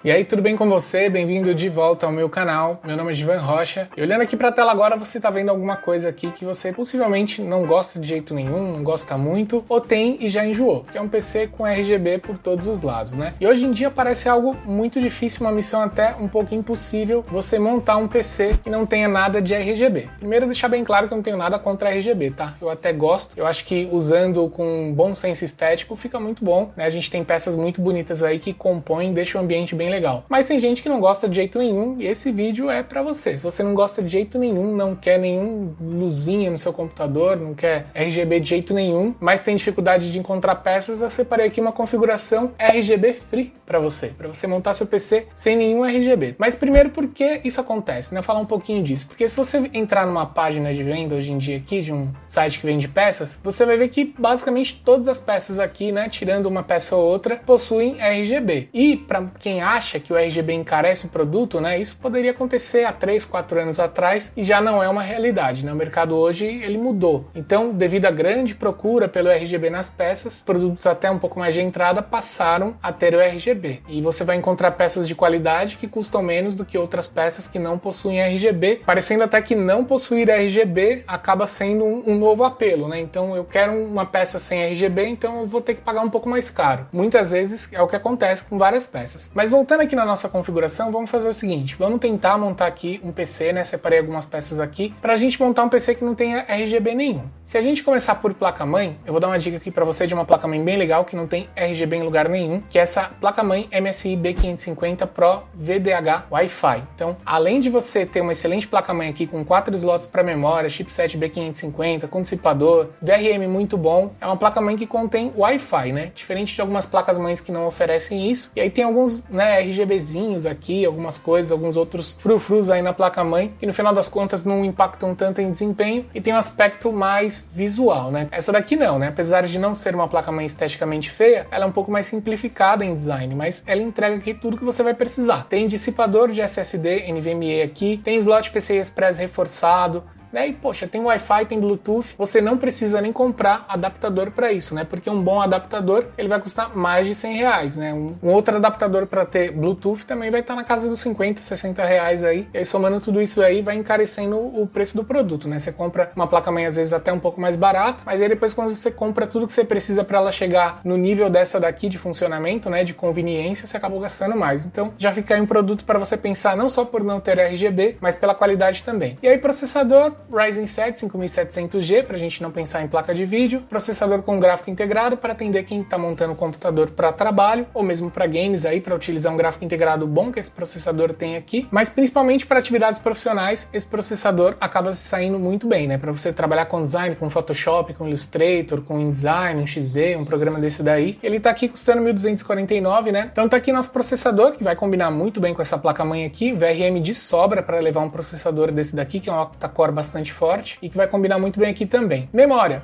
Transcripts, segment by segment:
E aí, tudo bem com você? Bem-vindo de volta ao meu canal. Meu nome é Givan Rocha. E olhando aqui para a tela agora, você está vendo alguma coisa aqui que você possivelmente não gosta de jeito nenhum, não gosta muito, ou tem e já enjoou, que é um PC com RGB por todos os lados, né? E hoje em dia parece algo muito difícil, uma missão até um pouco impossível, você montar um PC que não tenha nada de RGB. Primeiro, deixar bem claro que eu não tenho nada contra RGB, tá? Eu até gosto, eu acho que usando com bom senso estético fica muito bom, né? A gente tem peças muito bonitas aí que compõem, deixam o ambiente bem legal. Mas tem gente que não gosta de jeito nenhum e esse vídeo é pra você. Se você não gosta de jeito nenhum, não quer nenhum luzinha no seu computador, não quer RGB de jeito nenhum, mas tem dificuldade de encontrar peças, eu separei aqui uma configuração RGB Free pra você montar seu PC sem nenhum RGB. Mas primeiro, por que isso acontece, né? Falar um pouquinho disso. Porque se você entrar numa página de venda hoje em dia aqui, de um site que vende peças, você vai ver que basicamente todas as peças aqui, né, tirando uma peça ou outra, possuem RGB. E pra quem acha que o RGB encarece o produto, né? Isso poderia acontecer há 3, 4 anos atrás e já não é uma realidade, né? O mercado hoje ele mudou. Então, devido à grande procura pelo RGB nas peças, produtos até um pouco mais de entrada passaram a ter o RGB. E você vai encontrar peças de qualidade que custam menos do que outras peças que não possuem RGB, parecendo até que não possuir RGB acaba sendo um novo apelo, né? Então, eu quero uma peça sem RGB, então eu vou ter que pagar um pouco mais caro. Muitas vezes é o que acontece com várias peças. Mas voltando aqui na nossa configuração, vamos fazer o seguinte, vamos tentar montar aqui um PC, né, separei algumas peças aqui, pra gente montar um PC que não tenha RGB nenhum. Se a gente começar por placa-mãe, eu vou dar uma dica aqui pra você de uma placa-mãe bem legal, que não tem RGB em lugar nenhum, que é essa placa-mãe MSI B550 Pro VDH Wi-Fi. Então, além de você ter uma excelente placa-mãe aqui com 4 slots para memória, chipset B550, com dissipador, VRM muito bom, é uma placa-mãe que contém Wi-Fi, né, diferente de algumas placas-mães que não oferecem isso, e aí tem alguns, né, RGBzinhos aqui, algumas coisas, alguns outros frufrus aí na placa-mãe, que no final das contas não impactam tanto em desempenho e tem um aspecto mais visual, né? Essa daqui não, né? Apesar de não ser uma placa-mãe esteticamente feia, ela é um pouco mais simplificada em design, mas ela entrega aqui tudo que você vai precisar. Tem dissipador de SSD NVMe aqui, tem slot PCI Express reforçado, né? E poxa, tem Wi-Fi, tem Bluetooth, você não precisa nem comprar adaptador para isso, né? Porque um bom adaptador, ele vai custar mais de R$100, né? Um outro adaptador para ter Bluetooth também vai estar na casa dos 50, 60 reais aí, e aí somando tudo isso aí vai encarecendo o preço do produto, né? Você compra uma placa-mãe às vezes até um pouco mais barata, mas aí depois quando você compra tudo que você precisa para ela chegar no nível dessa daqui de funcionamento, né, de conveniência, você acabou gastando mais. Então já fica aí um produto para você pensar não só por não ter RGB, mas pela qualidade também. E aí processador, Ryzen 7 5700G, para a gente não pensar em placa de vídeo, processador com gráfico integrado para atender quem está montando o computador para trabalho, ou mesmo para games aí, para utilizar um gráfico integrado bom que esse processador tem aqui, mas principalmente para atividades profissionais, esse processador acaba se saindo muito bem, né? Para você trabalhar com design, com Photoshop, com Illustrator, com InDesign, um XD, um programa desse daí, ele está aqui custando 1.249, né? Então tá aqui nosso processador, que vai combinar muito bem com essa placa-mãe aqui, VRM de sobra para levar um processador desse daqui, que é um octa-core bastante forte e que vai combinar muito bem aqui também. Memória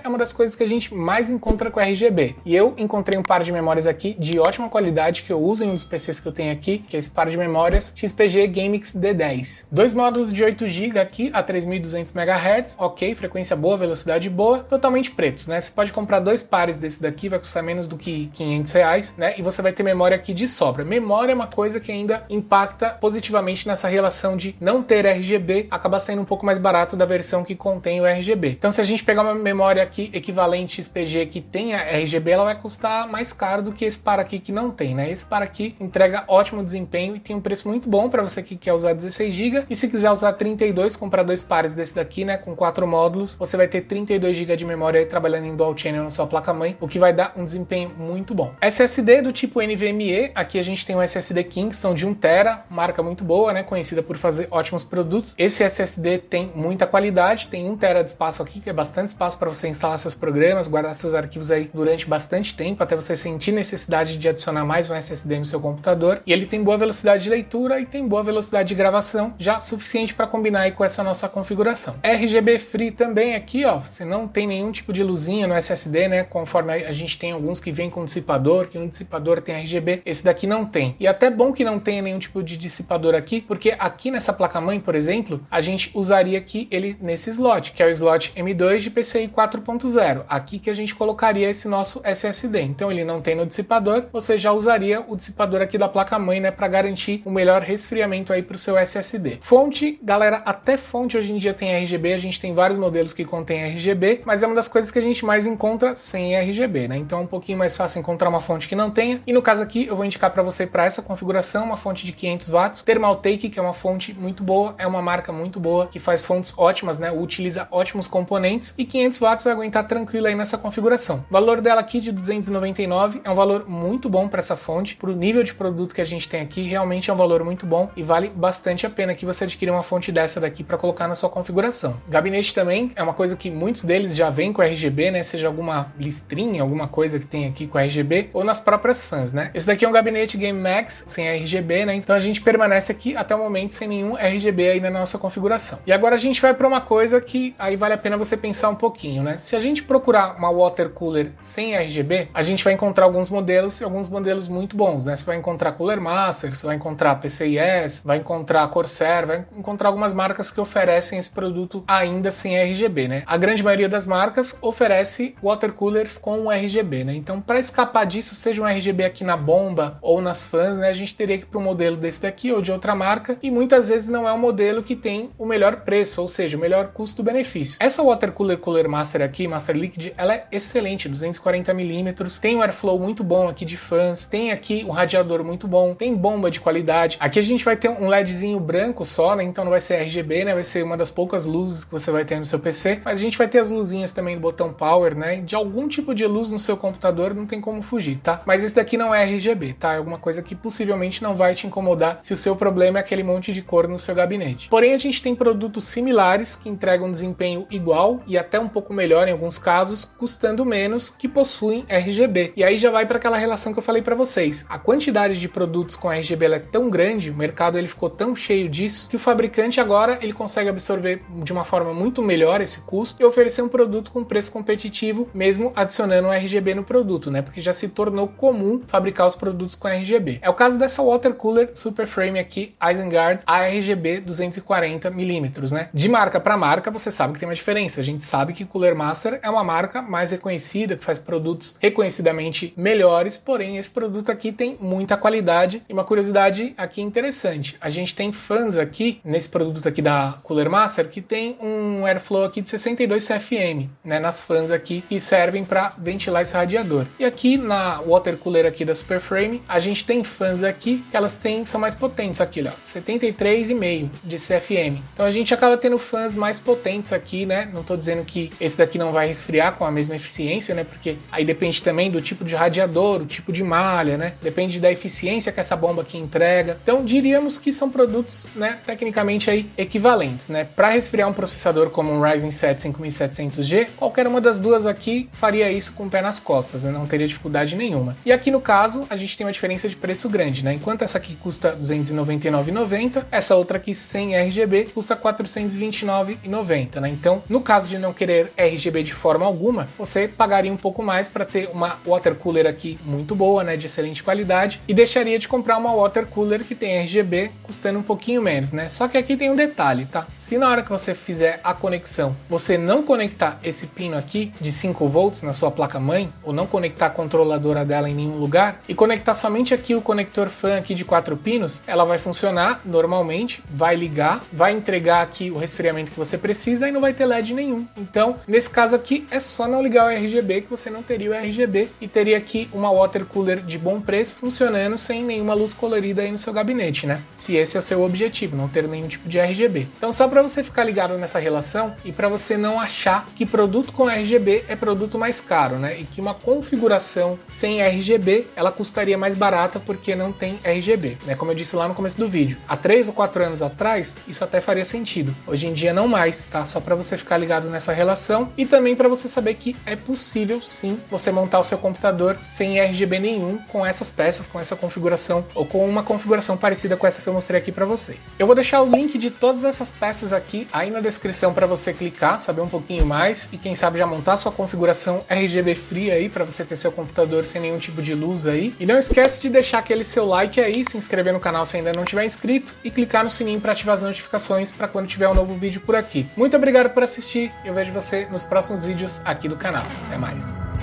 é uma das coisas que a gente mais encontra com RGB e eu encontrei um par de memórias aqui de ótima qualidade que eu uso em um dos PCs que eu tenho aqui, que é esse par de memórias XPG GameX D10. 2 módulos de 8 GB aqui a 3200 MHz, ok, frequência boa, velocidade boa, totalmente pretos, né? Você pode comprar 2 pares desse daqui, vai custar menos do que R$500, né? E você vai ter memória aqui de sobra. Memória é uma coisa que ainda impacta positivamente nessa relação de não ter RGB, acaba sendo um pouco mais barato da versão que contém o RGB. Então se a gente pegar uma memória aqui equivalente XPG que tenha RGB, ela vai custar mais caro do que esse par aqui que não tem, né? Esse par aqui entrega ótimo desempenho e tem um preço muito bom para você que quer usar 16 GB e se quiser usar 32, comprar 2 pares desse daqui, né, com 4 módulos, você vai ter 32 GB de memória aí trabalhando em dual channel na sua placa-mãe, o que vai dar um desempenho muito bom. SSD do tipo NVMe, aqui a gente tem um SSD Kingston de 1 TB, marca muito boa, né, conhecida por fazer ótimos produtos. Esse SSD tem muita qualidade, tem 1 TB de espaço aqui, que é bastante espaço para você instalar seus programas, guardar seus arquivos aí durante bastante tempo, até você sentir necessidade de adicionar mais um SSD no seu computador. E ele tem boa velocidade de leitura e tem boa velocidade de gravação, já suficiente para combinar aí com essa nossa configuração. RGB Free também aqui, ó, você não tem nenhum tipo de luzinha no SSD, né, conforme a gente tem alguns que vem com dissipador, que no dissipador tem RGB, esse daqui não tem. E até bom que não tenha nenhum tipo de dissipador aqui, porque aqui nessa placa-mãe, por exemplo, a gente usaria colocaria aqui ele nesse slot, que é o slot M2 de PCI 4.0. Aqui que a gente colocaria esse nosso SSD. Então ele não tem no dissipador, você já usaria o dissipador aqui da placa-mãe, né, para garantir o melhor resfriamento aí para o seu SSD. Fonte, galera, até fonte hoje em dia tem RGB, a gente tem vários modelos que contêm RGB, mas é uma das coisas que a gente mais encontra sem RGB, né? Então é um pouquinho mais fácil encontrar uma fonte que não tenha. E no caso aqui eu vou indicar para você, para essa configuração, uma fonte de 500 watts, Thermaltake, que é uma fonte muito boa, é uma marca muito boa, que faz fontes ótimas, né? Utiliza ótimos componentes, e 500 watts vai aguentar tranquilo aí nessa configuração. O valor dela aqui de 299 é um valor muito bom para essa fonte, para o nível de produto que a gente tem aqui, realmente é um valor muito bom e vale bastante a pena que você adquirir uma fonte dessa daqui para colocar na sua configuração. Gabinete também é uma coisa que muitos deles já vêm com RGB, né? Seja alguma listrinha, alguma coisa que tem aqui com RGB, ou nas próprias fãs, né? Esse daqui é um gabinete Game Max sem RGB, né? Então a gente permanece aqui até o momento sem nenhum RGB aí na nossa configuração. E agora a gente vai para uma coisa que aí vale a pena você pensar um pouquinho, né? Se a gente procurar uma water cooler sem RGB, a gente vai encontrar alguns modelos e alguns modelos muito bons, né? Você vai encontrar Cooler Master, você vai encontrar PCIe, vai encontrar Corsair, vai encontrar algumas marcas que oferecem esse produto ainda sem RGB, né? A grande maioria das marcas oferece water coolers com RGB, né? Então, para escapar disso, seja um RGB aqui na bomba ou nas fãs, né? A gente teria que ir para um modelo desse daqui ou de outra marca, e muitas vezes não é um modelo que tem o melhor preço, ou seja, o melhor custo-benefício. Essa water cooler Cooler Master aqui, Master Liquid, ela é excelente, 240mm, tem um airflow muito bom aqui de fãs, tem aqui um radiador muito bom, tem bomba de qualidade. Aqui a gente vai ter um LEDzinho branco só, né? Então não vai ser RGB, né? Vai ser uma das poucas luzes que você vai ter no seu PC, mas a gente vai ter as luzinhas também do botão Power, né? De algum tipo de luz no seu computador, não tem como fugir, tá? Mas esse daqui não é RGB, tá? É alguma coisa que possivelmente não vai te incomodar se o seu problema é aquele monte de cor no seu gabinete. Porém, a gente tem produtos similares que entregam desempenho igual e até um pouco melhor em alguns casos, custando menos, que possuem RGB. E aí já vai para aquela relação que eu falei para vocês. A quantidade de produtos com RGB é tão grande, o mercado ele ficou tão cheio disso, que o fabricante agora ele consegue absorver de uma forma muito melhor esse custo e oferecer um produto com preço competitivo, mesmo adicionando um RGB no produto, né? Porque já se tornou comum fabricar os produtos com RGB. É o caso dessa water cooler Super Frame aqui, Isengard ARGB 240mm, né? De marca para marca, você sabe que tem uma diferença. A gente sabe que Cooler Master é uma marca mais reconhecida, que faz produtos reconhecidamente melhores, porém esse produto aqui tem muita qualidade. E uma curiosidade aqui interessante, a gente tem fãs aqui, nesse produto aqui da Cooler Master, que tem um airflow aqui de 62 CFM, né, nas fãs aqui, que servem para ventilar esse radiador. E aqui na water cooler aqui da Super Frame, a gente tem fãs aqui que elas são mais potentes aqui, ó, 73,5 de CFM. Então a gente acaba tendo fãs mais potentes aqui, né? Não tô dizendo que esse daqui não vai resfriar com a mesma eficiência, né? Porque aí depende também do tipo de radiador, o tipo de malha, né? Depende da eficiência que essa bomba aqui entrega. Então diríamos que são produtos, né, tecnicamente aí equivalentes, né? Para resfriar um processador como um Ryzen 7 5700G, qualquer uma das duas aqui faria isso com o pé nas costas, né? Não teria dificuldade nenhuma. E aqui no caso, a gente tem uma diferença de preço grande, né? Enquanto essa aqui custa R$ 299,90, essa outra aqui sem RGB custa R$ 429,90, né? Então, no caso de não querer RGB de forma alguma, você pagaria um pouco mais para ter uma water cooler aqui muito boa, né, de excelente qualidade, e deixaria de comprar uma water cooler que tem RGB custando um pouquinho menos, né? Só que aqui tem um detalhe, tá? Se na hora que você fizer a conexão, você não conectar esse pino aqui de 5 volts na sua placa-mãe, ou não conectar a controladora dela em nenhum lugar, e conectar somente aqui o conector fan aqui de 4 pinos, ela vai funcionar normalmente, vai ligar, vai entregar aqui o resfriamento que você precisa e não vai ter LED nenhum. Então, nesse caso aqui, é só não ligar o RGB que você não teria o RGB e teria aqui uma water cooler de bom preço funcionando sem nenhuma luz colorida aí no seu gabinete, né? Se esse é o seu objetivo, não ter nenhum tipo de RGB. Então, só para você ficar ligado nessa relação e para você não achar que produto com RGB é produto mais caro, né? E que uma configuração sem RGB, ela custaria mais barata porque não tem RGB, né? Como eu disse lá no começo do vídeo. Há 3 ou 4 anos atrás, isso até faria sentido. Hoje em dia não mais, tá? Só para você ficar ligado nessa relação e também para você saber que é possível sim você montar o seu computador sem RGB nenhum com essas peças, com essa configuração ou com uma configuração parecida com essa que eu mostrei aqui para vocês. Eu vou deixar o link de todas essas peças aqui aí na descrição para você clicar, saber um pouquinho mais e quem sabe já montar sua configuração RGB free aí para você ter seu computador sem nenhum tipo de luz aí. E não esquece de deixar aquele seu like aí, se inscrever no canal se ainda não tiver inscrito e clicar no sininho para ativar as notificações para quando tiver tiver um novo vídeo por aqui. Muito obrigado por assistir, eu vejo você nos próximos vídeos aqui do canal. Até mais!